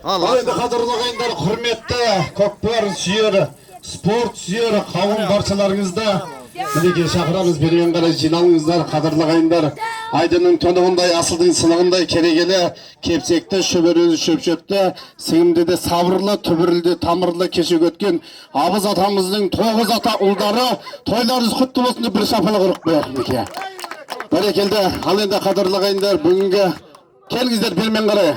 Ал енді қадірлі ағайындар, құрметті көкпар сүйер, спорт сүйер қауым баршаларыңызды мінекей шақырамыз, бермен қарай жиналыңыздар. Қадірлі ағайындар, айдының тұнығындай, асылдың сынығындай керегелі, кепсекті, шөберелі, шөпшекті, сіңімді де сабырлы, түбірлі, тамырлы кешек өткен абыз атамыздың 9 ата ұлдары, тойларыңыз құтты болсын деп бір шапалақ ұрып қояйық мінекей. Бәрекелді. Ал енді қадірлі ағайындар, бүгінгі келіңіздер, бермен қарай.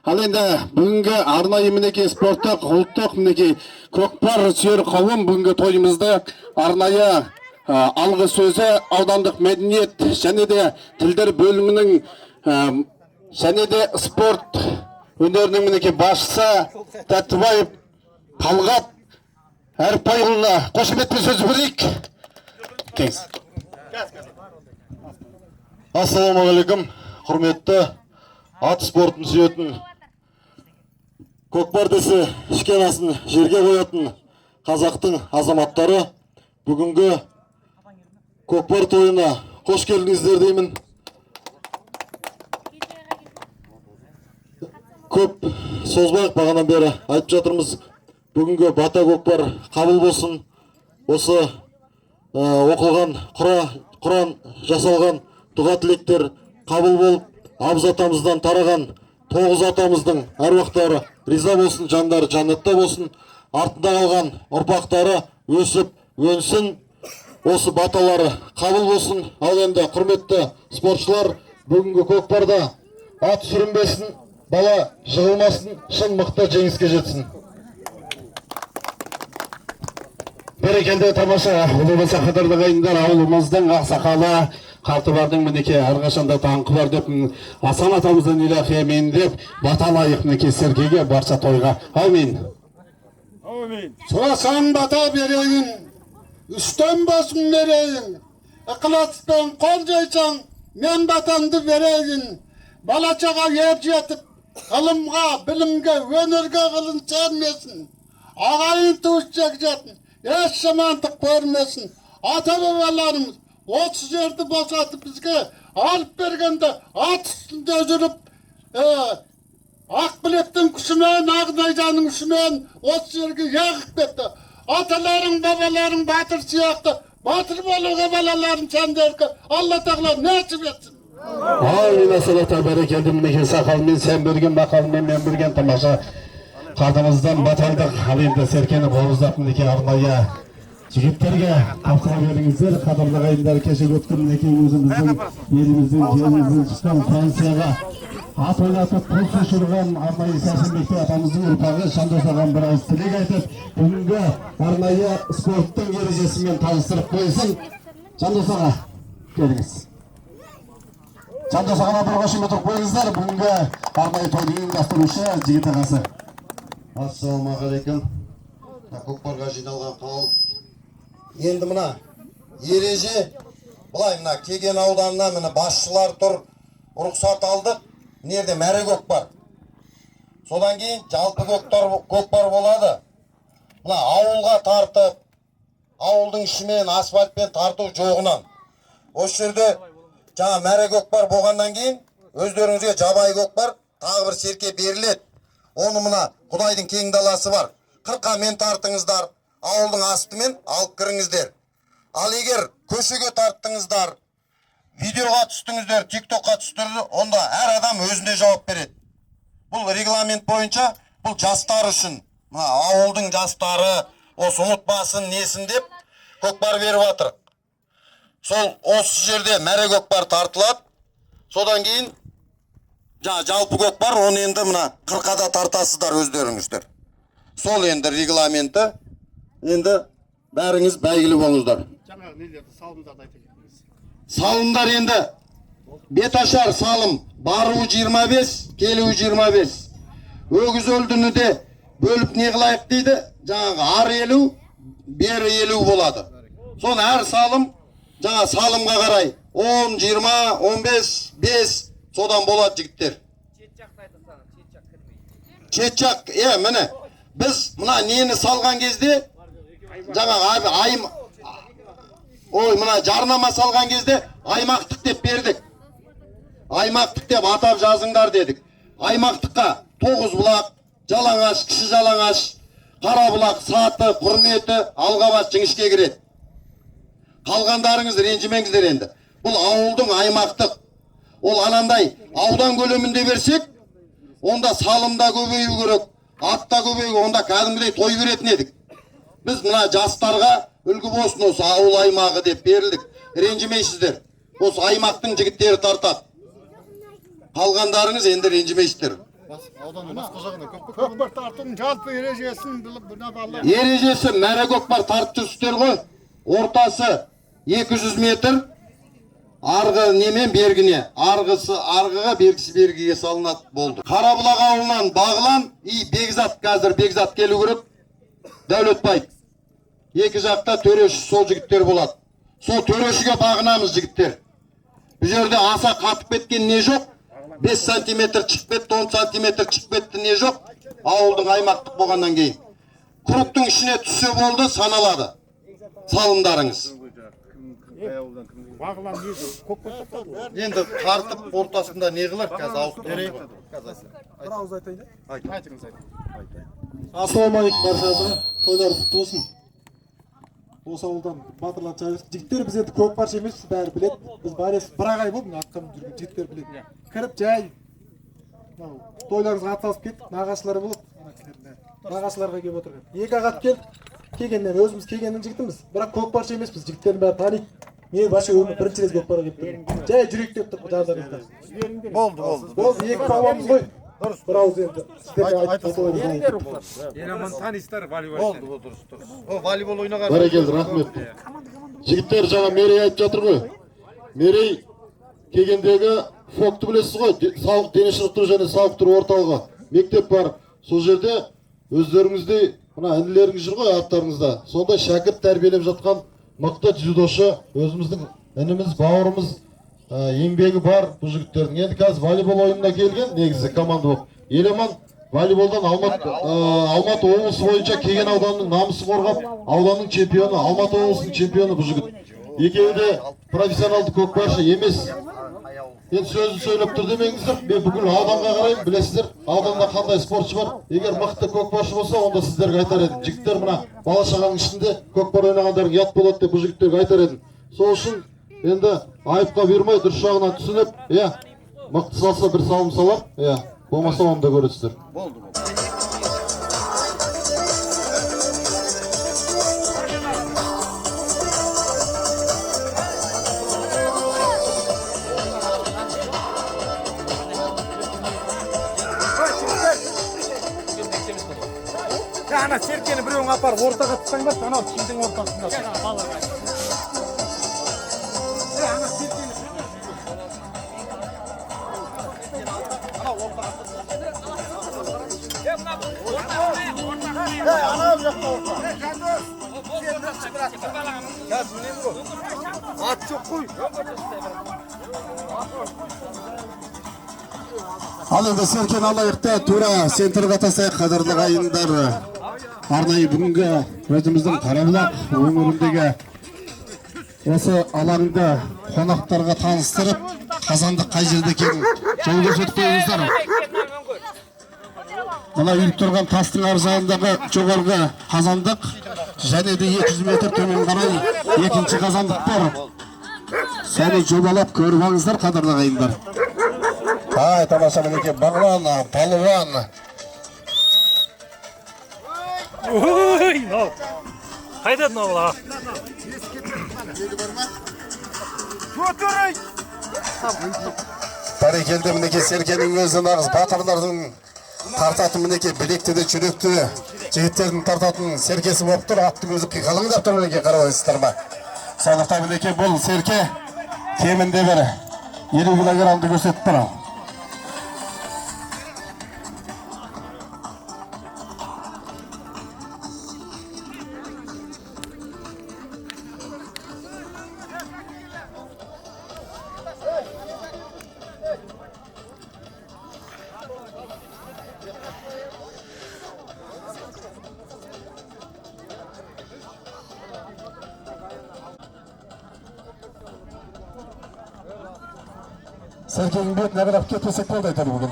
Ал енді бүгінгі арнайы мінекей спорттық, ұлттық мінекей көкпар сүйер қауым бүгінгі тойымызды арнайы алғы сөзі аудандық мәдениет және де тілдер бөлімінің және де спорт өнерінің мінекей басшысы Тәттібаев Талғат Әріпбайұлына қошеметпен сөз берейік. Ассалаумағалейкум, құрметті ат спортын сүйетін, көкпар десе ішкен асын жерге қоятын қазақтың азаматтары, бүгінгі көкпар тойына қош келдіңіздер деймін. Көп созбайық, бағанан бері айтып жатырмыз, бүгінгі бата көкпар қабыл болсын. Осы оқылған Құран жасалған дұға тілектер қабыл болып, абыз атамыздан тараған 9 атамыздың әруақтары риза болсын, жандары жаннатта болсын, артында қалған ұрпақтары өсіп өнсін, осы баталары қабыл болсын. Ал енді құрметті спортшылар, бүгінгі көкпарда ат сүрінбесін, бала жығылмасын, шын мықты жеңіске жетсін. Берекелді, тамаша. Ұлы болса қадірлі ағайындар, ауылымыздың ақсақалы Қартыбардың мінекей әрқашанда таңқы бар деп, Асан атамыздан илахи әмин деп баталайық мінекей серкеге, барша тойға. Амин. Сұрасаң бата берейін, үстен басын берейін, ықыласпен қол жайсаң, мен батамды берейін. Балачаға еп жетіп, ғылымға, білімге, өнерге ғылын сәрмесін. Ағайын туыс жекжетін, еш жамандық көрмесін. Ата бабаларымыз 30 жерді босатып бізге алып бергенде ат үстінде жүріп, ақ білектің күшімен, ақ найзаның күшімен 30 жерге егіп кетті. Аталарың, бабаларың батыр сияқты, батыр болуға балаларың сендерге Алла тағала нәсіп етсін. Амин. Асалата бәрекелді, мінекей сақалмен сен берген, мақалмен мен берген тамаша қартымыздан баталдық. Ал енді серкені бауыздап мінекей арнайы жігіттерге тапсыра беріңіздер. Қадірлі ағайындар, кеше өткен мінекей өзіміздің еліміздің жеріміздің шыққан Францияға ат ойнатып пұл шашырған арнайы Сәрсенбекте атамыздың ұрпағы Жандос ағам бір ауыз тілек айтып, бүгінгі арнайы спорттың ережесімен таныстырып қойсын. Жандос аға, келіңіз. Жандос ағама бір қошемет ұрып қойыңыздар. Бүгінгі арнайы тойды ұйымдастырушы жігіт ағасы. Ассалаумағалейкум, көкпарға жиналған қауым. Енді мына ереже, бұлай мына Кеген ауданына міне басшылар тұр, рұқсат алдық. Нерде мәрі көкпар. Содан кейін жалпы көкпар болады. Мына ауылға тартып, ауылдың ішімен асфальтпен тарту жоғынан. Осы жерде жаңа мәрі көкпар болғаннан кейін өздеріңізге жабай көкпар тағы бір серке беріледі. Оны мына Құдайдың кең даласы бар. 40-қа мен тартыңыздар, ауылдың астымен алып кіріңіздер. Ал егер көшеге тарттыңыздар, видеоға түстіңіздер, тиктокқа түстіңіздер, онда әр адам өзіне жауап береді. Бұл регламент бойынша, бұл жастар үшін, ауылдың жастары, осы ұмытпасын несін деп көкпар беріп жатыр. Сол осы жерде мәре көкпар тартылады. Содан кейін жалпы көкпар, оны енді мына 40-ада тартасыздар өздеріңіздер. Сол енді регламенті. Енді бәріңіз бәйгілі болыңыздар. Жаңағы нелерді салымдарды айта кетіңіз. Салымдар енді беташар салым бару 25, келу 25. Өгіз өлдіні де бөліп не қылайық дейді. Жаңағы ар 50, бері 50 болады. Соны әр салым жаңа салымға қарай 10, 20, 15, 5 содан болады жігіттер. Четчақ, міне біз мына нені салған кезде жаңағы айым, мына жарнама салған кезде аймақтық деп бердік. Аймақтық деп атап жазыңдар дедік. Аймақтыққа Тоғызбұлақ, Жалаңаш, кіші жалаңаш, Қарабұлақ, Саты, Құрметі, Алғабас, Жіңішке кіреді. Қалғандарыңыз ренжімеңіздер енді. Бұл ауылдың аймақтық. Ол анандай аудан көлемінде берсек, онда салымда көбею керек, атта көбею, онда кәдімгідей той беретін едік. Біз мына жастарға үлгі болсын осы ауыл аймағы деп берілдік. Ренжімейсіздер. Осы аймақтың жігіттері тартады. Қалғандарыңыз енді ренжімейсіздер. Көкпар тартудың жалпы ережесін біліп бұна балалар. Ережесі мәре көкпар тартып жүрсіздер ғой. Ортасы 200 метр. Арғы немен бергіне. Арғыға, бергісі бергіге салынады болды. Қарабұлақ ауылынан Бағлан и Бекзат, қазір Бекзат келу керек. Дәулетбай. Екі жақта төреші сол жігіттер болады. Сол төрешіге бағынамыз жігіттер. Бұл жерде аса қатып кеткен не жоқ. 5 сантиметр шығып кетті, 10 сантиметр шығып кетті не жоқ. Ауылдың аймақтық болғаннан кейін. Кругтың ішіне түссе болды, саналады. Салымдарыңыз. Енді тартып ортасында не қылар? Қазір ауыстырып. Bir ağız aytaydı. Айтыңыз. Assalamualaikum barchаңызға. Тойларыңыз құтты болсын. Осы ауылдан батырлар чайыз. Жігіттер біз енді көп парша емес, бәрі біледі. Біз барес бір ағай болды, атқанып жүрген жігіттер біледі. Кіріп жай. Тойларыңызға атсалып кеттік, нағашылары болады. Нағашыларға келіп отырған. Екі ағат келді. Келгеннен өзіміз келгеннен жігітіміз. Бірақ көп парша емес, біз жігіттердің бәрі таниды. Мен башы өмір бірінші рет көкпарға келіп тұрмын. Жай жүрек деп тұрып жардарыңызда. Болды, екі палуанымыз ғой. Bir ağız енді. Еламан танистар волейбол. Болды, дұрыс. О, волейбол ойнаған. Бәрекелді, рахмет. Жігіттер жаңа Мерей айтып жатыр ғой. Мерей келгендегі фокты білесіз ғой, дене шынықтыру және сауықтыру орталығы. Мектеп бар. Сол жерде өздеріңіздей, мына інілеріңіз жүр ғой аттарыңызда. Сондай шәкірт тәрбиелеп жатқан мықты дзюдошы, өзіміздің ініміз, бауырымыз, еңбегі бар бұл жігіттердің. Енді қазір волейбол ойынына келген негізі команда болып. Еламан волейболдан Алматы облысы бойынша Кеген ауданының намысын қорғап, ауданның чемпионы, Алматы облысының чемпионы бұл жігіт. Екеуі де профессионалды көкпаршы емес. Енді сөзін сөйлеп тұр демеңіздер. Мен бүкіл ауданға қараймын, білесіздер, ауданда қандай спортшы бар. Егер мықты көкпаршы болса, онда сіздерге айтар едім. Жігіттер мына бала шағаның ішінде көкпар ойнағандардың ұят болады деп бұл жігіттерге айтар едім. Сол үшін енді айыпқа бермей дұрыс жағынан түсініп, мықты салса бір салым салар, болмаса оны да көресіздер. Болды. Ана серкені біреуің апарып ортаға тұтсаңдар, анау киімдің ортасында. At çok koy. Ал енді серкен алайықта тура центрға тасайық, қадірлі ағайындар. Арнайы бүгінгі өзіміздің Қарабұлақ өңіріндегі осы алаңды қонақтарға таныстырып, қазандық қай жерде екенін жол көрсетіп қойыңыздар. Мына үйіліп тұрған тастың ар жағындағы жоғарғы қазандық және де 200 метр төмен қарай екінші қазандық бар. Соны жобалап көріп алыңыздар, қадірлі ағайындар. Тамаша мінеке Бағлан, палуан. Қайдат наула? Бәрекелді мінеке серкенің өзі нағыз батырлардың тартатын мінеке білекті де жүректі жігіттердің тартатын серкесі болып тұр. Аттың өзі қиқалыңдап тұр мінеке, қарабайсыздар ма? Сондықтан мінеке бұл серке кемінде бір 50 килограммды көрсетіп тұр. Серкенің бетіне қарап кетпесек болды айтады бүгін.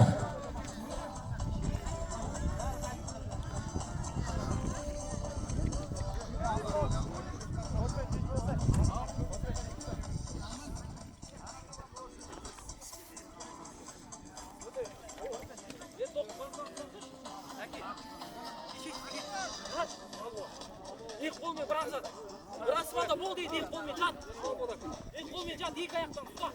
İlk қолмен бір жат. Бір аспанда бол дейді, ilk қолмен жат. İlk қолмен жат, екі аяқтан ұста.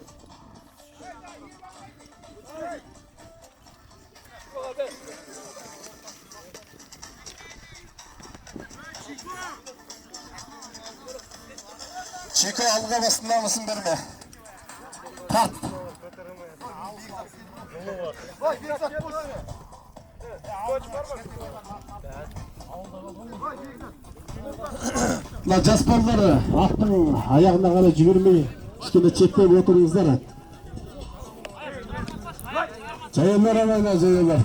Çiko alga basında mısın berme? Tart. Mына жас балдары аттың аяғына қарай жүгірмей кішкене четтеп отырыңыздар. Жайылар амайна жайылар.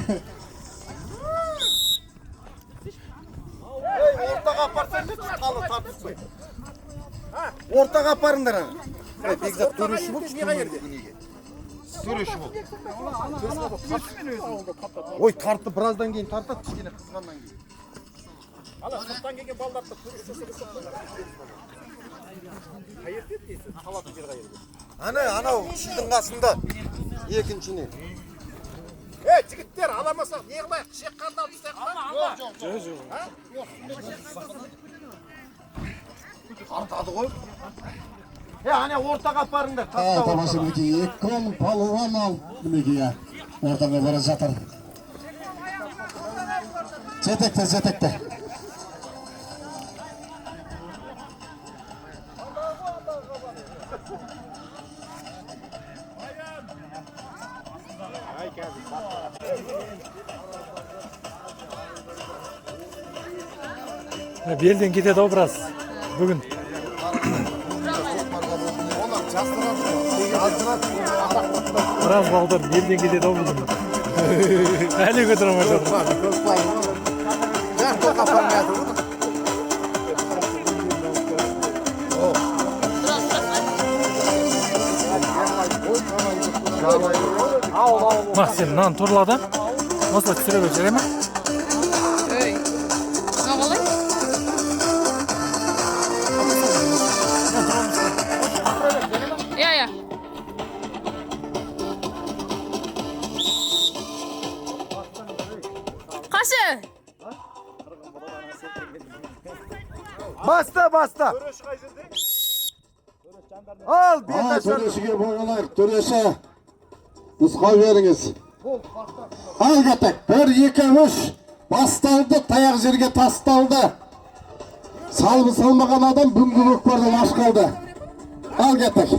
Ортаға апарсаңыз қалы тартыспай. Ортаға апарыңдар ана. Бекзат төреші болып неға ерде? Төреші болып. Ой, тартты біраздан кейін тартады, кішкене қызғаннан кейін. Ала сырттан келген балдарды қайыртет дейсіз? Қалатын жер қайыртет. Анау шидің қасында екіншіне. Жігіттер, аламасақ не қылайық? Шек қанды алып істейік па? Тартады ғой. Ане ортаға апарыңдар. Тамаша мінекей, екі палуан ал мінекей. Ортаға бара жатыр. Жетекте. Белден кетеді ау біраз бүгін. Біраз балдар белден кетеді ау бүгін. Әлі көтіре алмай жатыр. Ма, сен мынаны тұрлады. Осылай түсіре бер жарай ма? Ja. Kaşı. Basta. Al, bir taşlar. Töreşiге boygalayık, töreşe. Nusqa veriniz. Al getek, 1, 2, 3. Bastaldı, tayaq жерге tastaldı. Salbı salmagan adam büngü көкпардан аш kaldı. Al getek.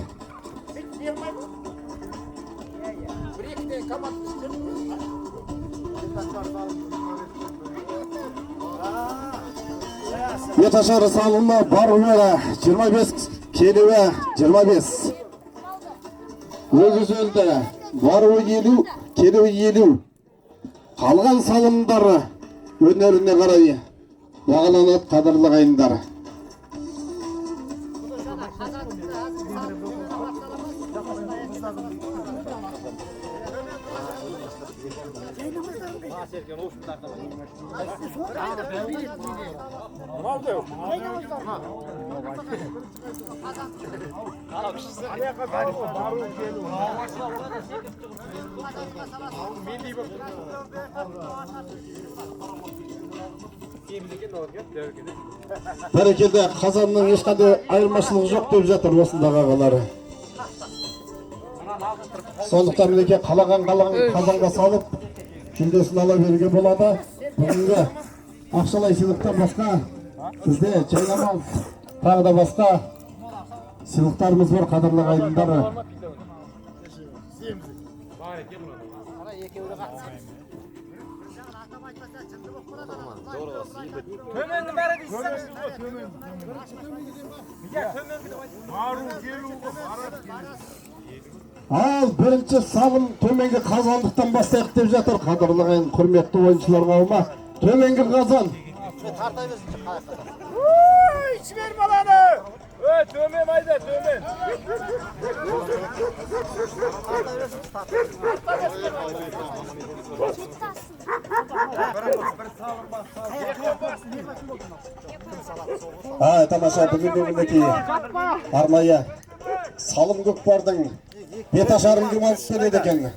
Yetaşarı salınma barıvera 25 kelime 25. Özü sözde barıvı 50 kelime 50. Қалған салымдары өнеріне қарай бағаланады қадірлі қайындар. Бәрекелді, қазанның ешқандай айырмашылығы жоқ деп жатыр осындағы ағалары. Сондықтан мінекей қалаған қазанға салып жүлдесін ала беруге болады. Бүгінгі ақшалай сыйлықтан басқа бізде жайнамал тағы да басқа сыйлықтарымыз бар қадірлі қайындар. Төменгі бәрі дейсіз ғой, төмен. Ал бірінші салым төменгі қазандықтан бастайық деп жатыр. Қадірлі қайын, құрметті ойыншылар қауымы. Төменгі қазан. Жібер баланы! Төмен айда, төмен. Тамаша, бүгінгі мінекей арнайы салым көкпардың бет ашарын кім алып келеді екен?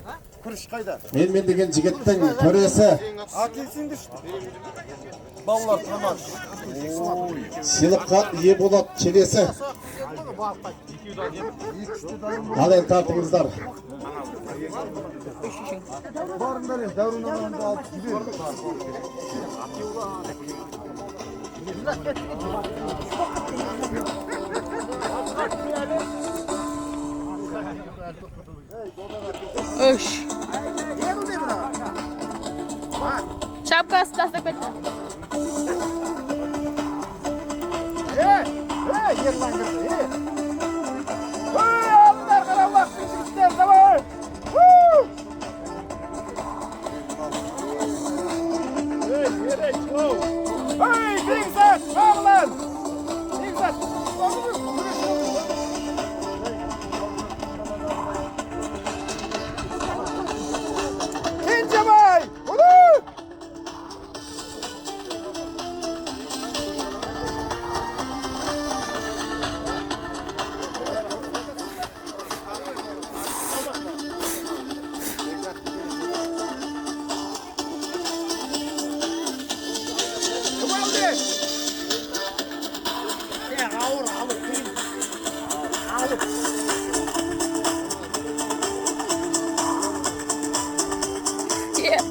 Kuruş kayda. Мен деген жігіттің төресі Akilsin düştü. Ballar tamam. сыйлыққа ие болады келесі. Ал енді тартыңыздар. Öş. Şapkası da sepette.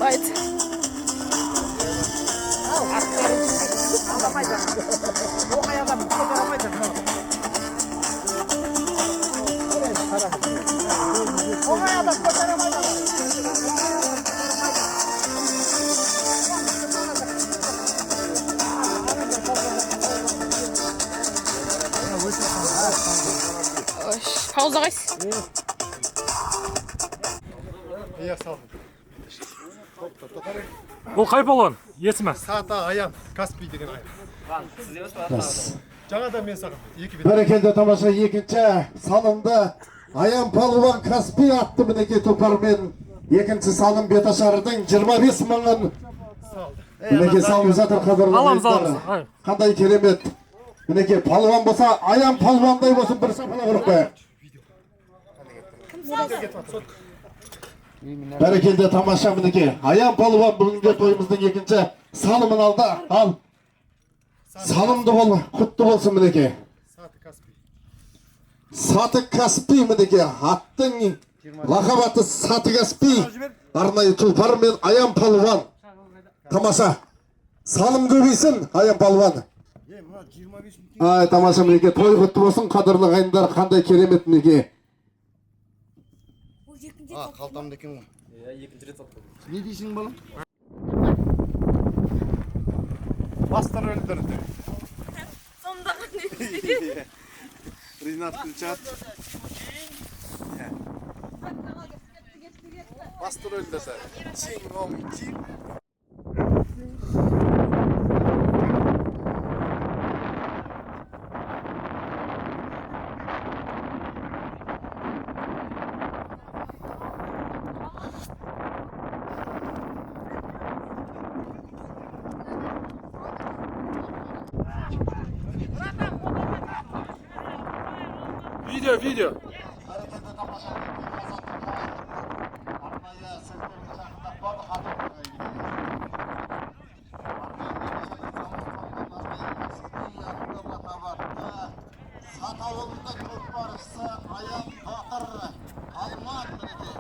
Weiter. Pause rechts. Бұл қай балуан? Есімі? Сата аян Каспий деген аян. Жаңадан мен саған екі бет. Бәрекелді тамаша екінші салымды Аян Палуан Каспий атты мінекей тұлпармен екінші салым Беташардың 25 мыңын мінекей салып жатыр Аламыз, қадірлі. аламыз. Қандай керемет. Мінекей палуан болса, Аян Палуандай болсын, бір сапала ұрып қой. Бәрекелді тамаша мінекей. Аян Палуан бүгінгі тойымыздың екінші салымын алды. Ал салымды бол, құтты болсын мінекей. Саты Каспий. Саты Каспий мінекей. Аттың лақап аты Саты Каспий. Арнайы тұлпар мен Аян Палуан. Тамаша. Салым көбейсін, Аян Палуан. Ай, тамаша мінекей. Той құтты болсын, қадірлі ағайындар. Қандай керемет мінекей. Қалтамда екен ғой. Екінші рет сатты. Не дейсің балам? Бастар өлдірді. Sonunda ne? Ринат Күлчат. Бастар өлдірді. Чиң оң чиң. Видео. Сатауылында көкбарысы Аян Батыр Айман мінекей.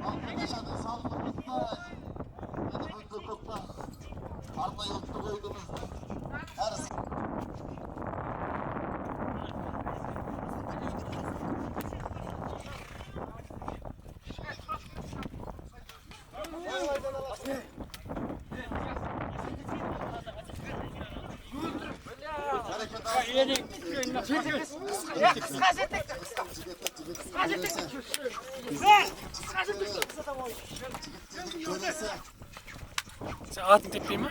Ал Беташардың салымы құтты. Енді бүгінгі көкпар арнайы ұлттық ойынымыздың әр Sen atın tepeyim mi?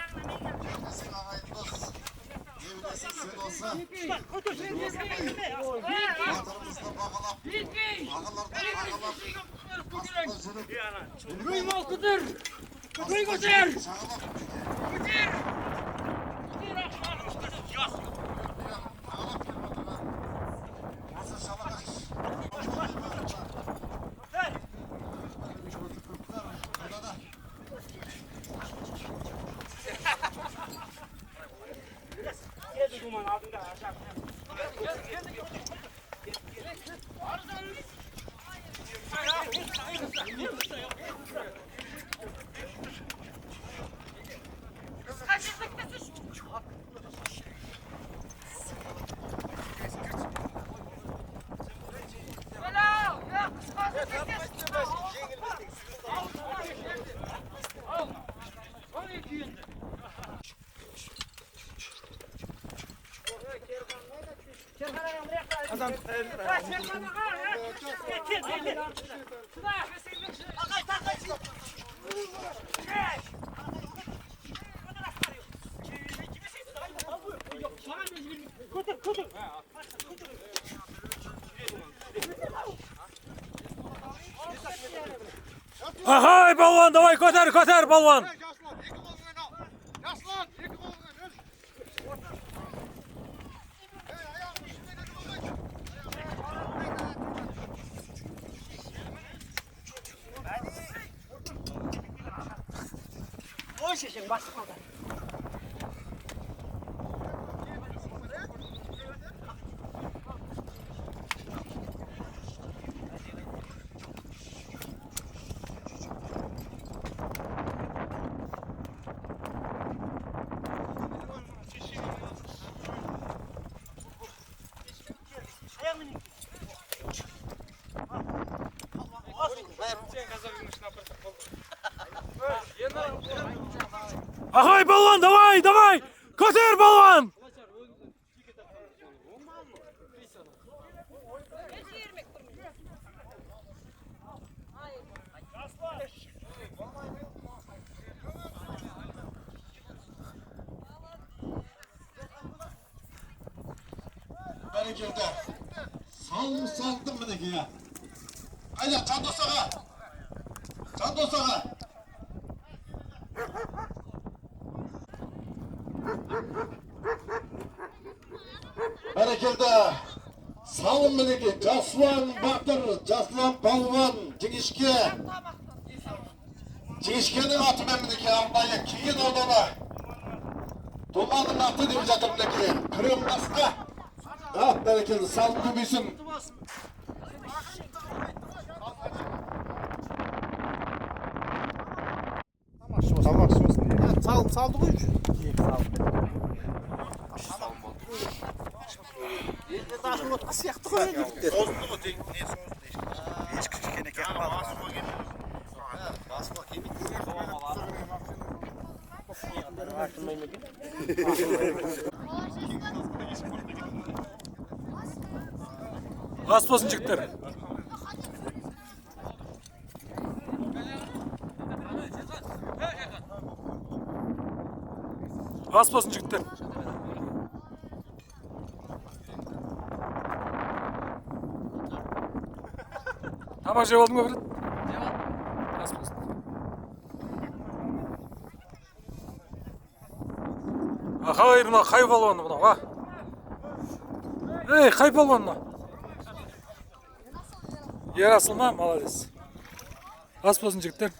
Ahay balvan, давай ko'tar balvan. Ahay balvan, давай! Ko'tar balvan! Berekelde. Saldım mineki ya. Haydi can dosağa. Can dosağa. Berekelde. Salım mineki. Caslan Batır, Caslan Balvan, Cingişke. Cingişke'nin atı ben mineki Allah'a. Kiyin odana. Dumanın atı deyip жатыр mineki. Kırım baska. Ah berekelde. Salım köbüysün. Tamam olsun diye. Saldı koy. Ас болсын жігіттер. Ас болсын жігіттер. Тамақ жеп алдың ба брат? Ас болсын. Ахай, мына қай балуан мына, ва? Ей, қай балуан мына? Ерасыл ма? Молодец. Ас болсын жігіттер.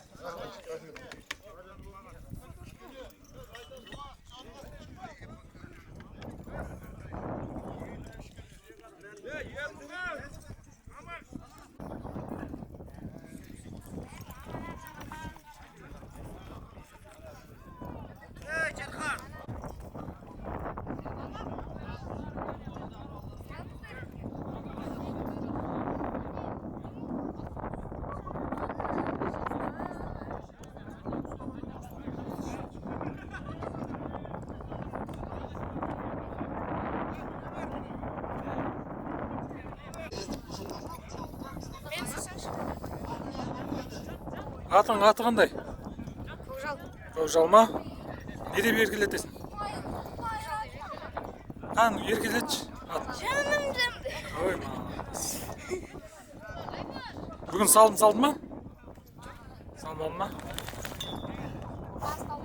Аты қандай? Көкжал. Көкжал ма? Не деп еркелетесің? Қан, еркелетші. Жаным жанды. Ой, молодец. Бүгін салды ма? Салмады ма?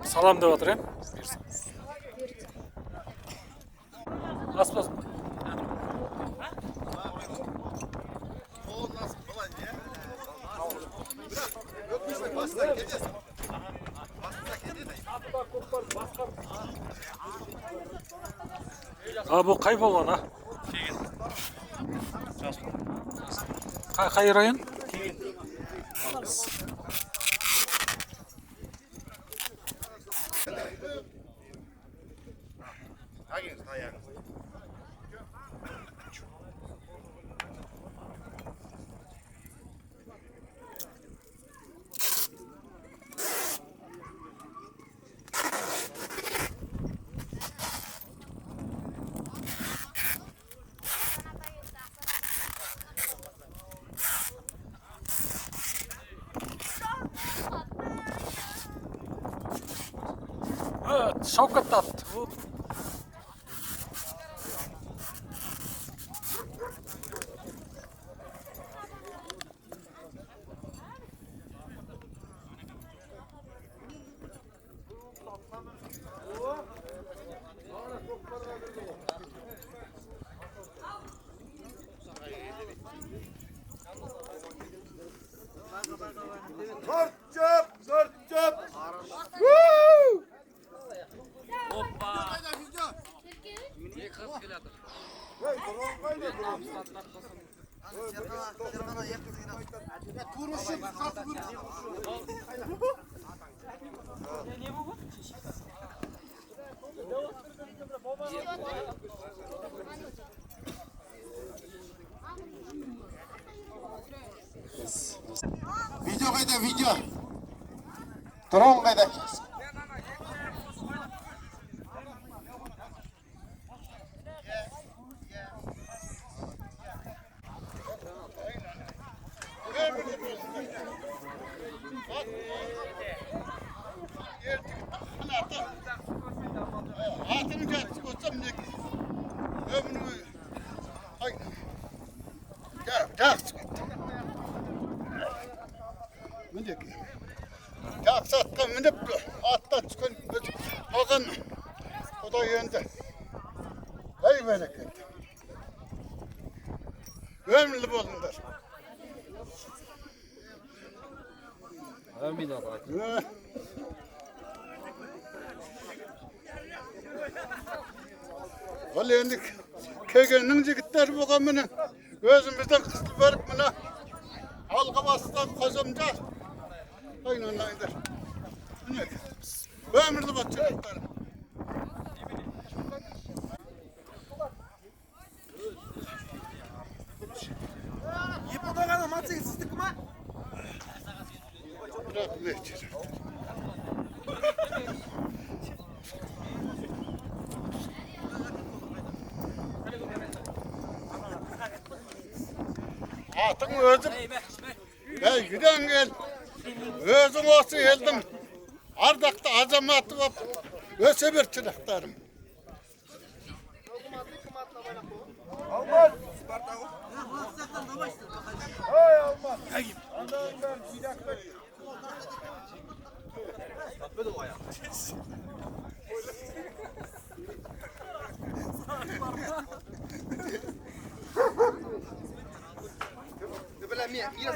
Салам деп отыр, Ас болсын. Bu qay polvon, ha? Qay rayon? Shavkat tat. Video qayda, video. Dron qayda? Taksatqa minib atla chiqqan olgan Xudo endi. Ey bereket. Ömürlü bo'linglar. Amin aka. Al endi kelgenning jigitleri bo'lgan meni o'zimizdan qisib berib mana alqabasdan qozimda oynanaylar. Ömürlü bo'linglar. Yepodagani matsaga sizdikmi? Rahmet. Atın özüm. Ey giden gel. Özüm olsa geldim. Ardakta azamatı var. Öse bir çıraklarım. Bila mia, mira,